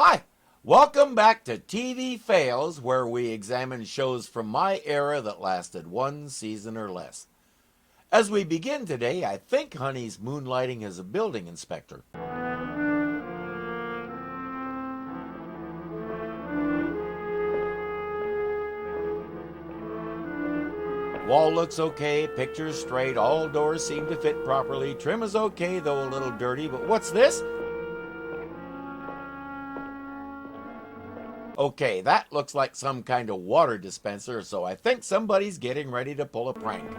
Hi, welcome back to TV Fails, where we examine shows from my era that lasted one season or less. As we begin today, I think Honey's moonlighting as a building inspector. Wall looks okay, picture's straight, all doors seem to fit properly, trim is okay, though a little dirty, but what's this? Okay, that looks like some kind of water dispenser, so I think somebody's getting ready to pull a prank.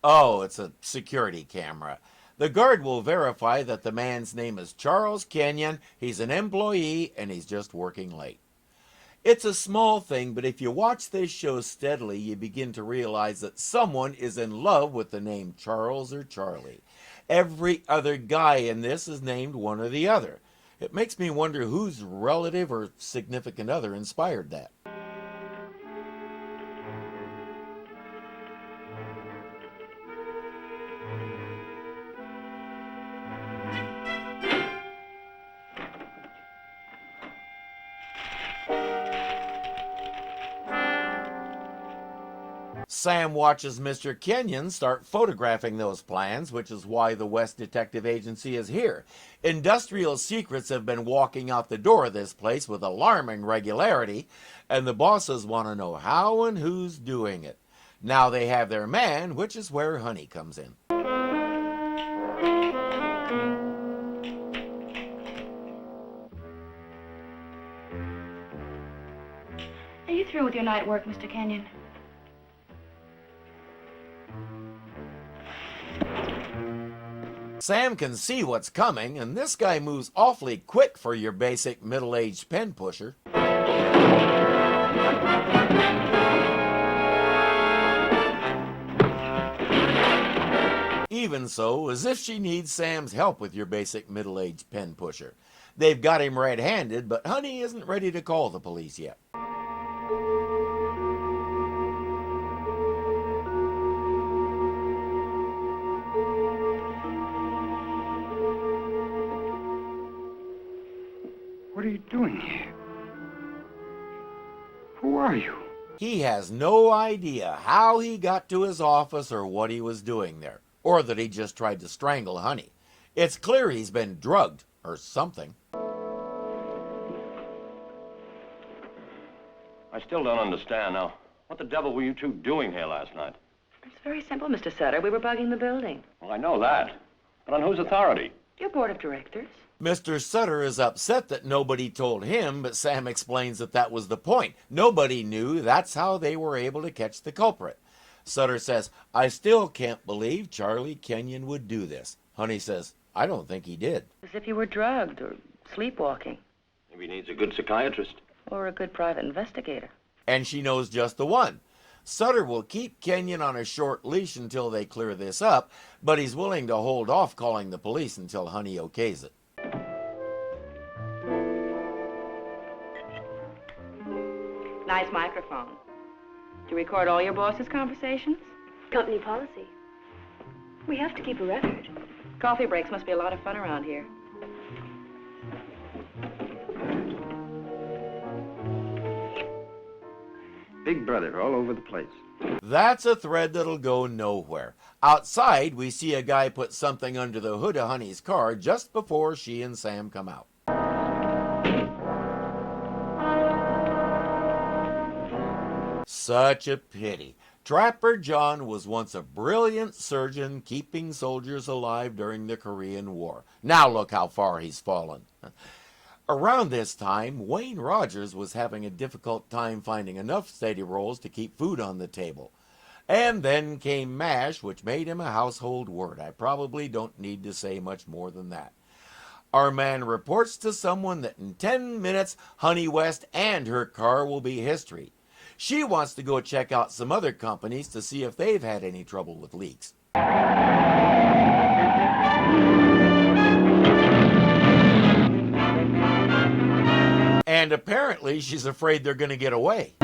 Oh, it's a security camera. The guard will verify that the man's name is Charles Kenyon, he's an employee, and he's just working late. It's a small thing, but if you watch this show steadily, you begin to realize that someone is in love with the name Charles or Charlie. Every other guy in this is named one or the other. It makes me wonder whose relative or significant other inspired that. Sam watches Mr. Kenyon start photographing those plans, which is why the West Detective Agency is here. Industrial secrets have been walking out the door of this place with alarming regularity, and the bosses want to know how and who's doing it. Now they have their man, which is where Honey comes in. Are you through with your night work, Mr. Kenyon? Sam can see what's coming, and this guy moves awfully quick for your basic middle-aged pen pusher. Even so, as if she needs Sam's help with your basic middle-aged pen pusher. They've got him red-handed, but Honey isn't ready to call the police yet. What are you doing here? Who are you? He has no idea how he got to his office or what he was doing there, or that he just tried to strangle Honey. It's clear he's been drugged or something. I still don't understand now. What the devil were you two doing here last night? It's very simple, Mr. Sutter. We were bugging the building. Well, I know that. But on whose authority? Your board of directors. Mr. Sutter is upset that nobody told him, but Sam explains that that was the point. Nobody knew. That's how they were able to catch the culprit. Sutter says, I still can't believe Charlie Kenyon would do this. Honey says, I don't think he did. As if you were drugged or sleepwalking. Maybe he needs a good psychiatrist. Or a good private investigator. And she knows just the one. Sutter will keep Kenyon on a short leash until they clear this up, but he's willing to hold off calling the police until Honey okays it. Nice microphone. Do you record all your boss's conversations? Company policy. We have to keep a record. Coffee breaks must be a lot of fun around here. Big brother all over the place. That's a thread that'll go nowhere. Outside, we see a guy put something under the hood of Honey's car just before she and Sam come out. Such a pity. Trapper John was once a brilliant surgeon keeping soldiers alive during the Korean War. Now look how far he's fallen. Around this time, Wayne Rogers was having a difficult time finding enough steady rolls to keep food on the table. And then came MASH, which made him a household word. I probably don't need to say much more than that. Our man reports to someone that in 10 minutes, Honey West and her car will be history. She wants to go check out some other companies to see if they've had any trouble with leaks. And apparently she's afraid they're going to get away.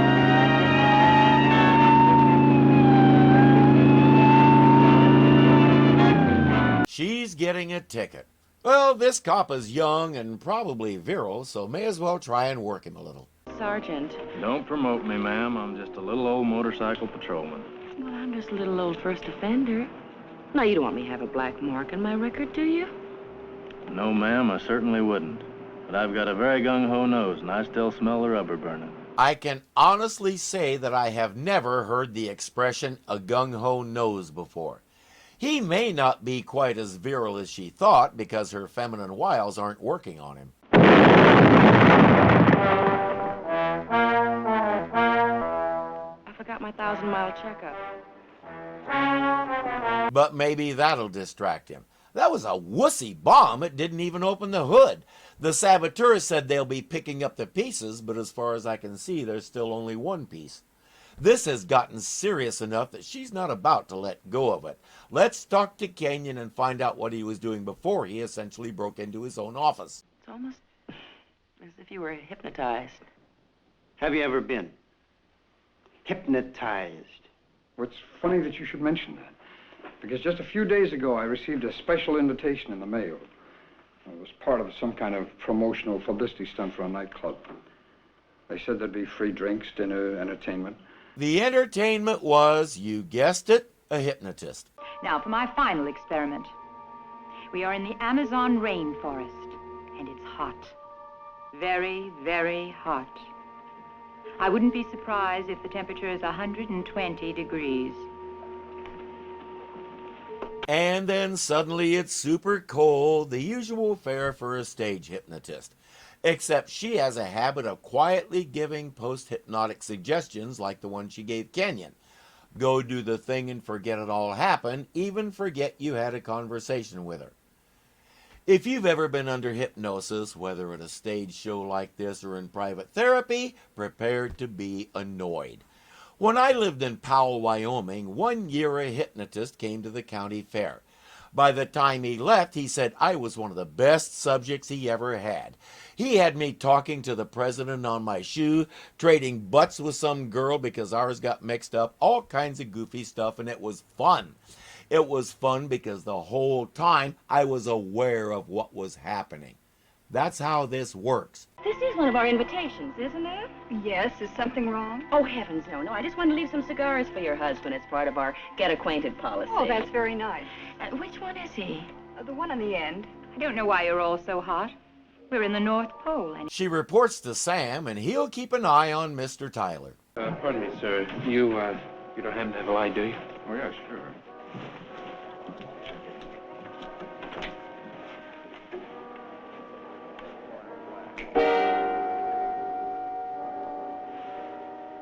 he's getting a ticket. Well, this cop is young and probably virile, so may as well try and work him a little. Sergeant. Don't promote me, ma'am. I'm just a little old motorcycle patrolman. Well, I'm just a little old first offender. Now, you don't want me to have a black mark on my record, do you? No, ma'am, I certainly wouldn't. But I've got a very gung-ho nose, and I still smell the rubber burning. I can honestly say that I have never heard the expression a gung-ho nose before. He may not be quite as virile as she thought because her feminine wiles aren't working on him. I forgot my 1,000-mile checkup. But maybe that'll distract him. That was a wussy bomb. It didn't even open the hood. The saboteurs said they'll be picking up the pieces, but as far as I can see, there's still only one piece. This has gotten serious enough that she's not about to let go of it. Let's talk to Kenyon and find out what he was doing before he essentially broke into his own office. It's almost as if you were hypnotized. Have you ever been hypnotized? Well, it's funny that you should mention that, because just a few days ago I received a special invitation in the mail. It was part of some kind of promotional publicity stunt for a nightclub. They said there'd be free drinks, dinner, entertainment. The entertainment was, you guessed it, a hypnotist. Now, for my final experiment. We are in the Amazon rainforest, and it's hot. Very, very hot. I wouldn't be surprised if the temperature is 120 degrees. And then suddenly it's super cold, the usual fare for a stage hypnotist. Except she has a habit of quietly giving post-hypnotic suggestions like the one she gave Kenyon. Go do the thing and forget it all happened, even forget you had a conversation with her. If you've ever been under hypnosis, whether at a stage show like this or in private therapy, prepare to be annoyed. When I lived in Powell, Wyoming, one year a hypnotist came to the county fair. By the time he left, he said I was one of the best subjects he ever had. He had me talking to the president on my shoe, trading butts with some girl because ours got mixed up, all kinds of goofy stuff, and it was fun. It was fun because the whole time I was aware of what was happening. That's how this works. This is one of our invitations, isn't it? Yes, is something wrong? Oh, heavens, no. I just want to leave some cigars for your husband. It's part of our get-acquainted policy. Oh, that's very nice. Which one is he? The one on the end. I don't know why you're all so hot. We're in the North Pole, and She reports to Sam, and he'll keep an eye on Mr. Tyler. Pardon me, sir. You don't happen to have a light, do you? Oh, yeah, sure.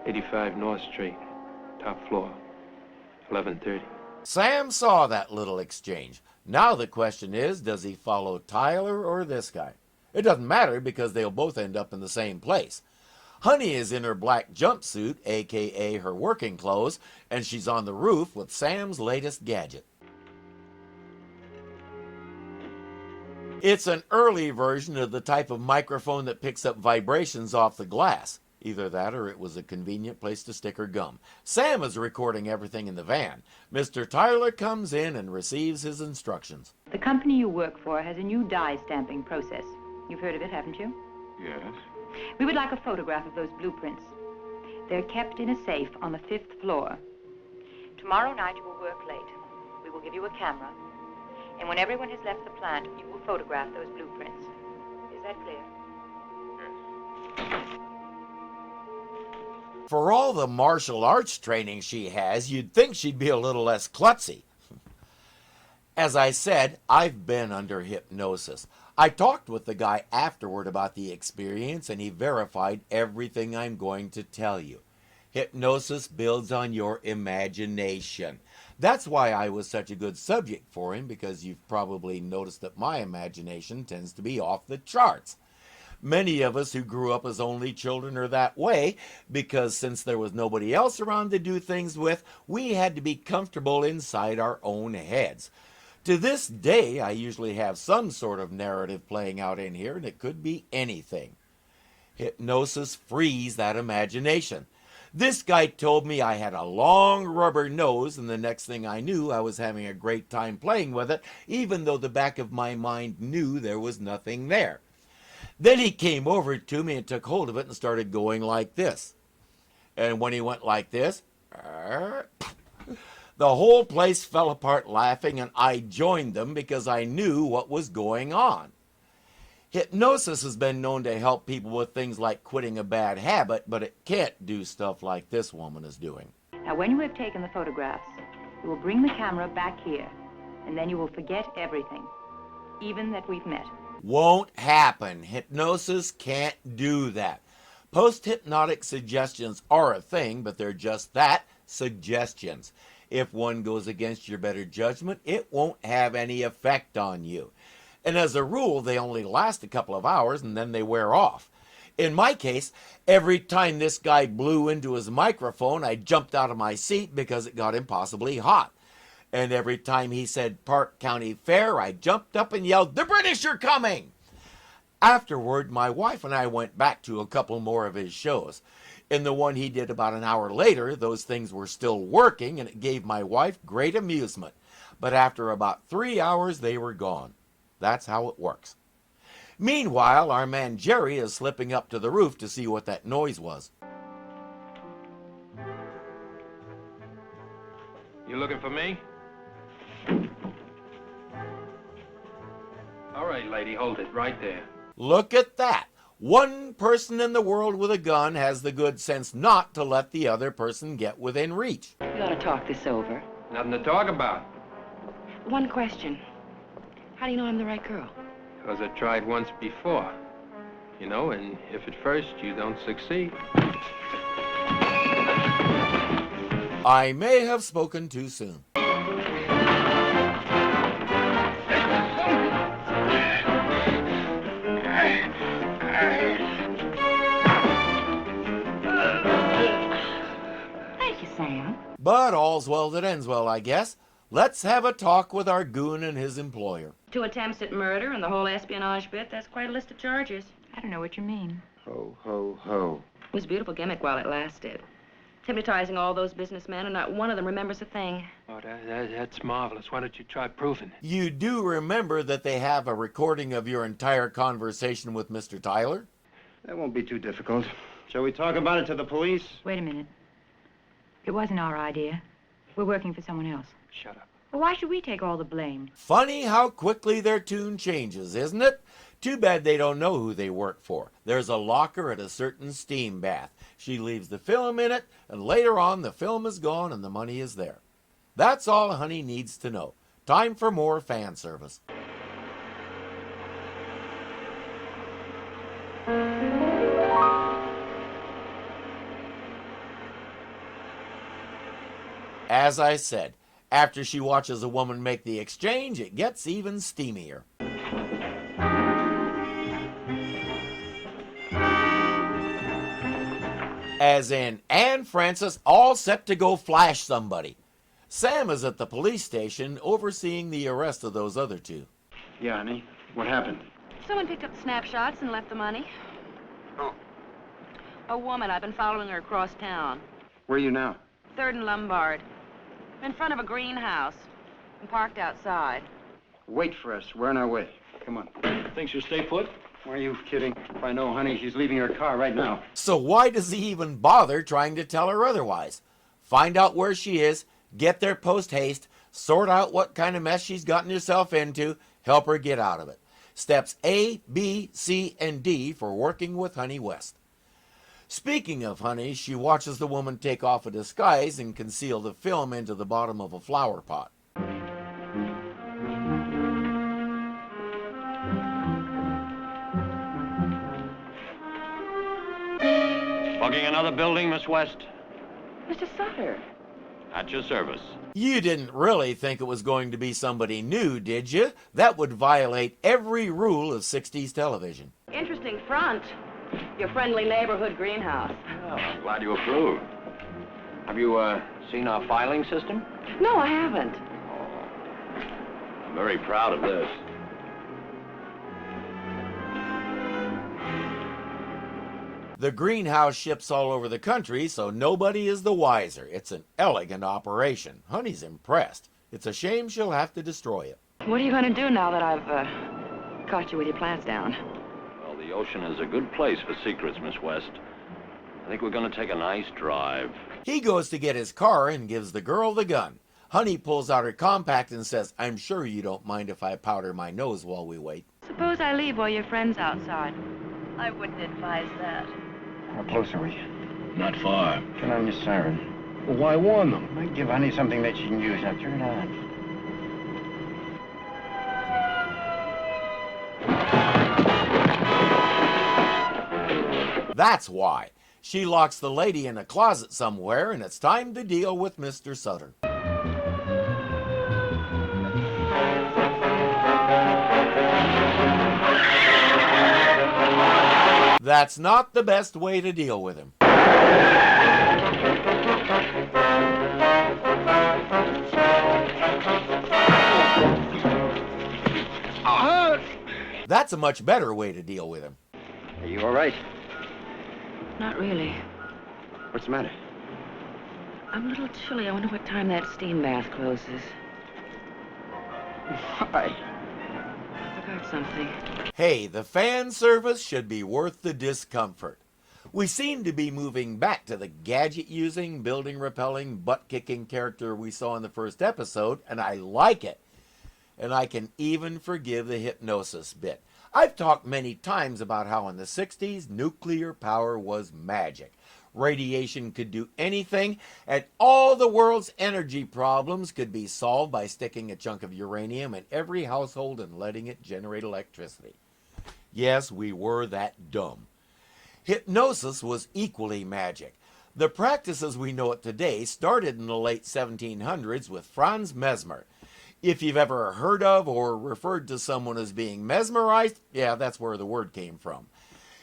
'85 North Street, top floor, 11:30. Sam saw that little exchange. Now the question is, does he follow Tyler or this guy? It doesn't matter because they'll both end up in the same place. Honey is in her black jumpsuit, a.k.a. her working clothes, and she's on the roof with Sam's latest gadget. It's an early version of the type of microphone that picks up vibrations off the glass. Either that or it was a convenient place to stick her gum. Sam is recording everything in the van. Mr. Tyler comes in and receives his instructions. the company you work for has a new dye stamping process. You've heard of it, haven't you? Yes. We would like a photograph of those blueprints. They're kept in a safe on the 5th floor. Tomorrow night you will work late. We will give you a camera. And when everyone has left the plant, you will photograph those blueprints. Is that clear? For all the martial arts training she has, you'd think she'd be a little less klutzy. As I said, I've been under hypnosis. I talked with the guy afterward about the experience, and he verified everything I'm going to tell you. Hypnosis builds on your imagination. That's why I was such a good subject for him, because you've probably noticed that my imagination tends to be off the charts. Many of us who grew up as only children are that way, because since there was nobody else around to do things with, we had to be comfortable inside our own heads. To this day, I usually have some sort of narrative playing out in here, and it could be anything. Hypnosis frees that imagination. This guy told me I had a long rubber nose, and the next thing I knew, I was having a great time playing with it, even though the back of my mind knew there was nothing there. Then he came over to me and took hold of it and started going like this. And when he went like this, the whole place fell apart laughing, and I joined them because I knew what was going on. Hypnosis has been known to help people with things like quitting a bad habit, but it can't do stuff like this woman is doing. Now, when you have taken the photographs, you will bring the camera back here, and then you will forget everything, even that we've met. Won't happen. Hypnosis can't do that. Post-hypnotic suggestions are a thing, but they're just that, suggestions. If one goes against your better judgment, it won't have any effect on you. And as a rule, they only last a couple of hours and then they wear off. In my case, every time this guy blew into his microphone, I jumped out of my seat because it got impossibly hot. And every time he said Park County Fair, I jumped up and yelled, "The British are coming!" Afterward, my wife and I went back to a couple more of his shows. In the one he did about an hour later, those things were still working, and it gave my wife great amusement. But after about 3 hours, they were gone. That's how it works. Meanwhile, our man Jerry is slipping up to the roof to see what that noise was. You looking for me? All right, lady, hold it right there. Look at that. One person in the world with a gun has the good sense not to let the other person get within reach. We ought to talk this over. Nothing to talk about. One question. How do you know I'm the right girl? Because I tried once before. You know, and if at first you don't succeed. I may have spoken too soon. Thank you, Sam. But all's well that ends well, I guess. Let's have a talk with our goon and his employer. 2 attempts at murder and the whole espionage bit. That's quite a list of charges. I don't know what you mean. Ho, ho, ho. It was a beautiful gimmick while it lasted. Hypnotizing all those businessmen, and not one of them remembers a thing. Oh, that's marvelous. Why don't you try proving it? You do remember that they have a recording of your entire conversation with Mr. Tyler? That won't be too difficult. Shall we talk about it to the police? Wait a minute. It wasn't our idea. We're working for someone else. Shut up. Well, why should we take all the blame? Funny how quickly their tune changes, isn't it? Too bad they don't know who they work for. There's a locker at a certain steam bath. She leaves the film in it, and later on the film is gone and the money is there. That's all Honey needs to know. Time for more fan service. As I said, after she watches a woman make the exchange, it gets even steamier. As in Anne Francis all set to go flash somebody. Sam is at the police station overseeing the arrest of those other two. Yeah, honey. What happened? Someone picked up the snapshots and left the money. Oh. A woman. I've been following her across town. Where are you now? 3rd and Lombard. I'm in front of a greenhouse. I'm parked outside. Wait for us. We're on our way. Come on. Think she'll stay put? Why are you kidding? If I know, honey, she's leaving her car right now. So why does he even bother trying to tell her otherwise? Find out where she is, get there post-haste, sort out what kind of mess she's gotten herself into, help her get out of it. Steps A, B, C, and D for working with Honey West. Speaking of Honey, she watches the woman take off a disguise and conceal the film into the bottom of a flower pot. Bugging another building, Miss West? Mr. Sutter. At your service. You didn't really think it was going to be somebody new, did you? That would violate every rule of 60s television. Interesting front. Your friendly neighborhood greenhouse. Well, I'm glad you approve. Have you, seen our filing system? No, I haven't. I'm very proud of this. The greenhouse ships all over the country, so nobody is the wiser. It's an elegant operation. Honey's impressed. It's a shame she'll have to destroy it. What are you going to do now that I've caught you with your plants down? Well, the ocean is a good place for secrets, Miss West. I think we're going to take a nice drive. He goes to get his car and gives the girl the gun. Honey pulls out her compact and says, I'm sure you don't mind if I powder my nose while we wait. Suppose I leave while your friend's outside. I wouldn't advise that. How close are we? Not far. Turn on your siren. Well, why warn them? Might give Honey something that she can use. Now turn it on. That's why. She locks the lady in a closet somewhere, and it's time to deal with Mr. Southern. That's not the best way to deal with him. That's a much better way to deal with him. Are you all right? Not really. What's the matter? I'm a little chilly. I wonder what time that steam bath closes. Why? I forgot something. Hey, the fan service should be worth the discomfort. We seem to be moving back to the gadget-using, building-repelling, butt-kicking character we saw in the first episode, and I like it. And I can even forgive the hypnosis bit. I've talked many times about how in the 60s, nuclear power was magic. Radiation could do anything, and all the world's energy problems could be solved by sticking a chunk of uranium in every household and letting it generate electricity. Yes, we were that dumb. Hypnosis was equally magic. The practice as we know it today started in the late 1700s with Franz Mesmer. If you've ever heard of or referred to someone as being mesmerized, yeah, that's where the word came from.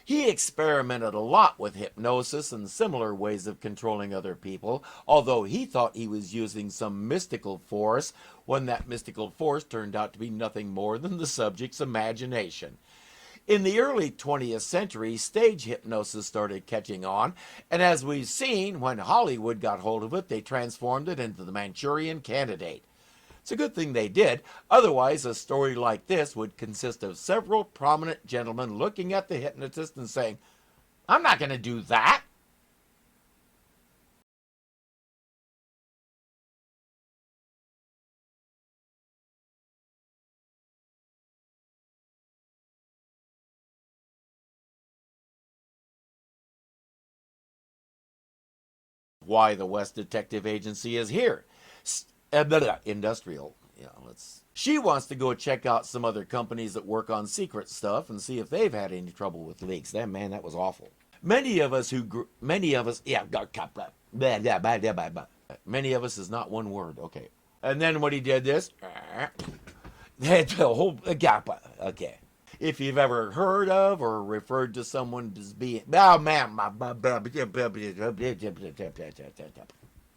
He experimented a lot with hypnosis and similar ways of controlling other people, although he thought he was using some mystical force when that mystical force turned out to be nothing more than the subject's imagination. In the early 20th century, stage hypnosis started catching on, and as we've seen, when Hollywood got hold of it, they transformed it into the Manchurian Candidate. It's a good thing they did, otherwise a story like this would consist of several prominent gentlemen looking at the hypnotist and saying, I'm not going to do that. Why the West Detective Agency is here. Industrial. Yeah, She wants to go check out some other companies that work on secret stuff and see if they've had any trouble with leaks. That was awful. Many of us many of us is not one word. Okay. And then when he did this, the whole gap. Okay. If you've ever heard of or referred to someone as being,